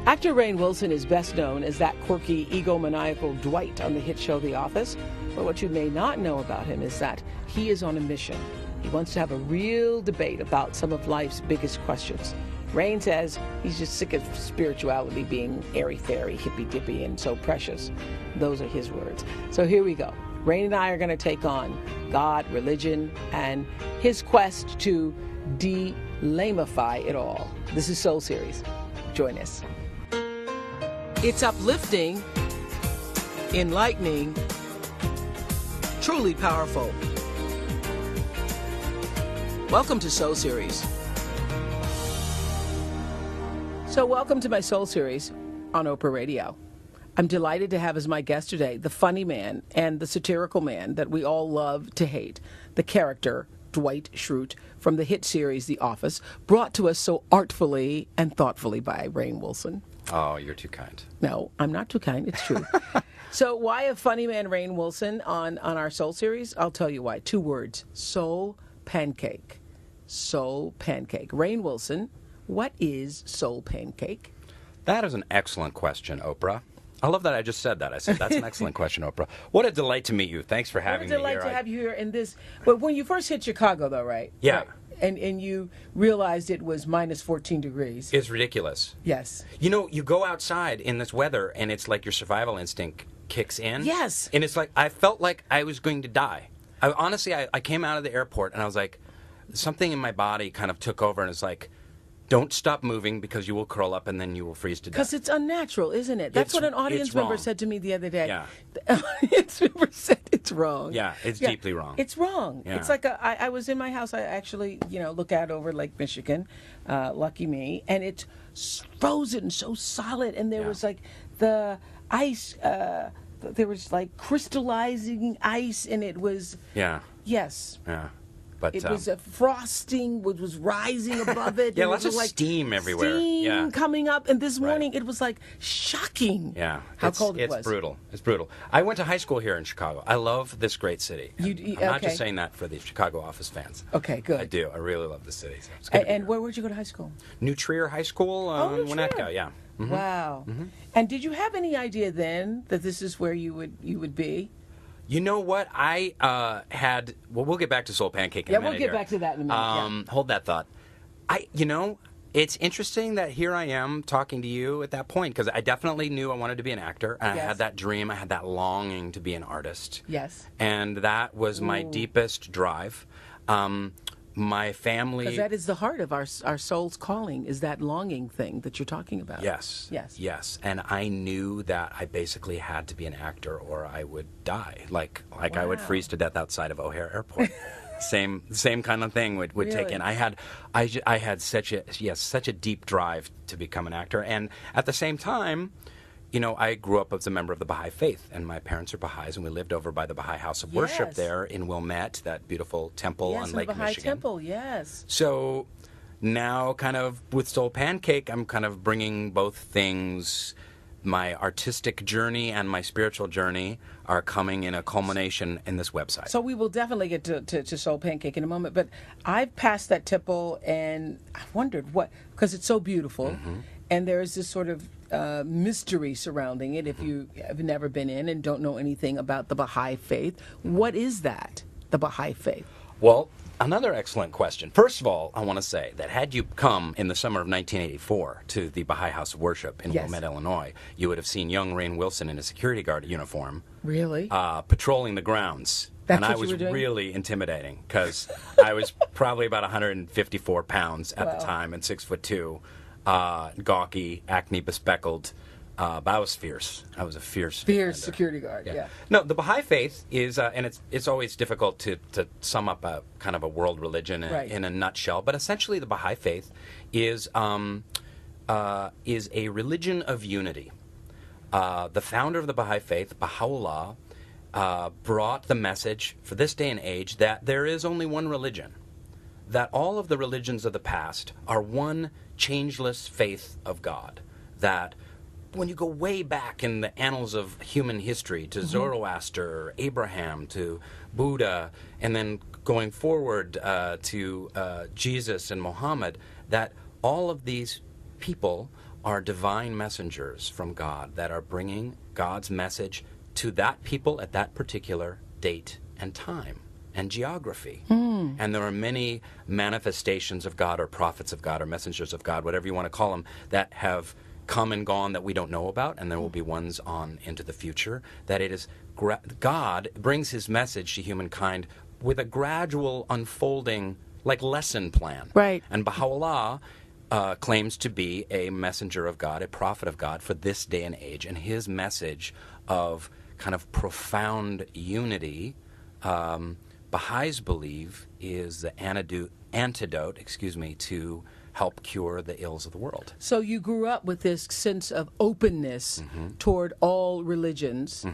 Actor Rainn Wilson is best known as that quirky, egomaniacal Dwight on the hit show The Office. But what you may not know about him is that he is on a mission. He wants to have a real debate about some of life's biggest questions. Rainn says he's just sick of spirituality being airy-fairy, hippy-dippy, and so precious. Those are his words. So here we go. Rainn and I are going to take on God, religion, and his quest to de-lamify it all. This is Soul Series. Join us. It's uplifting, enlightening, truly powerful. Welcome to Soul Series. So welcome to my Soul Series on Oprah Radio. I'm delighted to have as my guest today the funny man and the satirical man that we all love to hate, the character Dwight Schrute from the hit series The Office, brought to us so artfully and thoughtfully by Rainn Wilson. Oh, you're too kind. No, I'm not too kind. It's true. So why a funny man Rainn Wilson on our Soul Series? I'll tell you why. 2 words. Soul Pancake. Soul Pancake. Rainn Wilson, what is Soul Pancake? That is an excellent question, Oprah. I love that I just said that. I said, that's an excellent question, Oprah. What a delight to meet you. Thanks for having me here. What a delight to have you here in this. But when you first hit Chicago, though, right? Yeah. Right. And you realized it was minus 14 degrees. It's ridiculous. Yes. You know, you go outside in this weather, and it's like your survival instinct kicks in. Yes. And it's like, I felt like I was going to die. Honestly, I came out of the airport, and I was like, something in my body kind of took over, and it's like, don't stop moving because you will curl up and then you will freeze to death. Because it's unnatural, isn't it? That's what an audience member said to me the other day. Yeah. The audience member said it's wrong. Yeah, it's deeply wrong. It's wrong. Yeah. It's like I was in my house. I actually, look out over Lake Michigan. Lucky me. And it's frozen, so solid. And there was like the ice. There was like crystallizing ice, and it was. Yeah. Yes. Yeah. But it was a frosting was rising above it. Yeah, and lots it was of like steam everywhere. Steam coming up, and this morning it was like shocking. Yeah, how cold it was. It's brutal. It's brutal. I went to high school here in Chicago. I love this great city. I'm not just saying that for the Chicago Office fans. Okay, good. I do. I really love the city. So it's good and where would you go to high school? New Trier High School in Winnetka. Yeah. Mm-hmm. Wow. Mm-hmm. And did you have any idea then that this is where you would be? You know what? I had... Well, we'll get back to Soul Pancake in a minute. Yeah, we'll get back to that in a minute. Hold that thought. It's interesting that here I am talking to you at that point, because I definitely knew I wanted to be an actor, and I had that dream, I had that longing to be an artist. Yes. And that was my deepest drive. My family... Because that is the heart of our soul's calling, is that longing thing that you're talking about. Yes. Yes. Yes. And I knew that I basically had to be an actor or I would die. Like I would freeze to death outside of O'Hare Airport. Same kind of thing would really? Take in. I had such a deep drive to become an actor. And at the same time... I grew up as a member of the Baha'i faith, and my parents are Baha'is, and we lived over by the Baha'i House of Worship there in Wilmette, that beautiful temple on Lake Michigan. Yes, the Baha'i temple, yes. So now, kind of with Soul Pancake, I'm kind of bringing both things. My artistic journey and my spiritual journey are coming in a culmination in this website. So we will definitely get to Soul Pancake in a moment, but I've passed that temple, and I wondered what, because it's so beautiful, and there is this sort of mystery surrounding it if you have never been in and don't know anything about the Baha'i faith. What is that, the Baha'i faith? Well, another excellent question. First of all, I want to say that had you come in the summer of 1984 to the Baha'i House of Worship in Wilmette, Illinois, you would have seen young Rainn Wilson in a security guard uniform. Really? Patrolling the grounds. That's and I was really intimidating because I was probably about 154 pounds at the time and 6'2". Gawky, acne bespeckled, but I was fierce. I was a fierce security guard. Yeah. No, the Baha'i faith is, and it's always difficult to sum up a kind of a world religion in a nutshell. But essentially, the Baha'i faith is a religion of unity. The founder of the Baha'i faith, Baha'u'llah, brought the message for this day and age that there is only one religion. That all of the religions of the past are one changeless faith of God. That when you go way back in the annals of human history to Zoroaster, Abraham, to Buddha, and then going forward to Jesus and Muhammad, that all of these people are divine messengers from God that are bringing God's message to that people at that particular date and time and geography. And there are many manifestations of God, or prophets of God, or messengers of God, whatever you want to call them, that have come and gone that we don't know about, and there will be ones on into the future, that it is God brings his message to humankind with a gradual unfolding, like, lesson plan. Right. And Baha'u'llah claims to be a messenger of God, a prophet of God for this day and age, and his message of kind of profound unity, Baha'is believe, is the antidote, to help cure the ills of the world. So you grew up with this sense of openness toward all religions,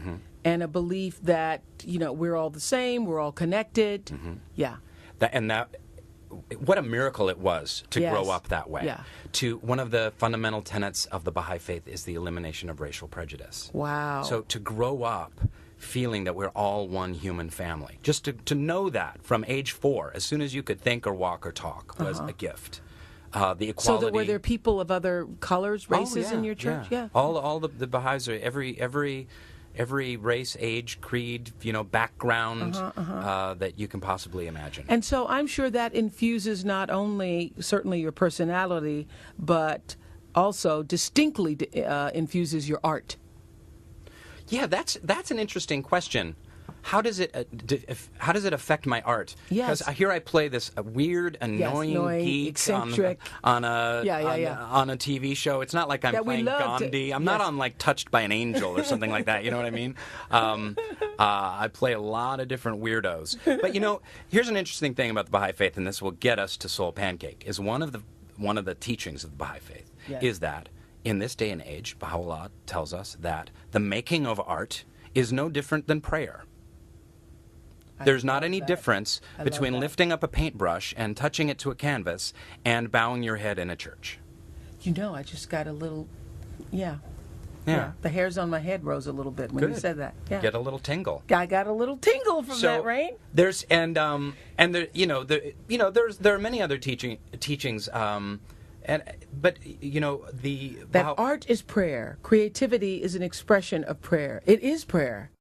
and a belief that, we're all the same, we're all connected. Yeah. What a miracle it was to grow up that way. Yeah. One of the fundamental tenets of the Baha'i faith is the elimination of racial prejudice. Wow. So to grow up feeling that we're all one human family, just to know that from age 4, as soon as you could think or walk or talk, was a gift. The equality. So were there people of other colors, races in your church? Yeah. All the Baha'is are every race, age, creed, background that you can possibly imagine. And so I'm sure that infuses not only certainly your personality, but also distinctly infuses your art. Yeah, that's an interesting question. How does it affect my art? Yes. Because here I play this weird, annoying geek eccentric on a TV show. It's not like I'm playing Gandhi. I'm not on like Touched by an Angel or something like that. You know what I mean? I play a lot of different weirdos. But here's an interesting thing about the Baha'i faith, and this will get us to Soul Pancake. Is one of the teachings of the Baha'i faith is that in this day and age, Baha'u'llah tells us that the making of art is no different than prayer. There's not any difference between lifting up a paintbrush and touching it to a canvas and bowing your head in a church. I just got a little, yeah. The hairs on my head rose a little bit when you said that. Yeah. Get a little tingle. I got a little tingle from that, Rainn. There's there are many other teachings. Art is prayer. Creativity is an expression of prayer. It is prayer.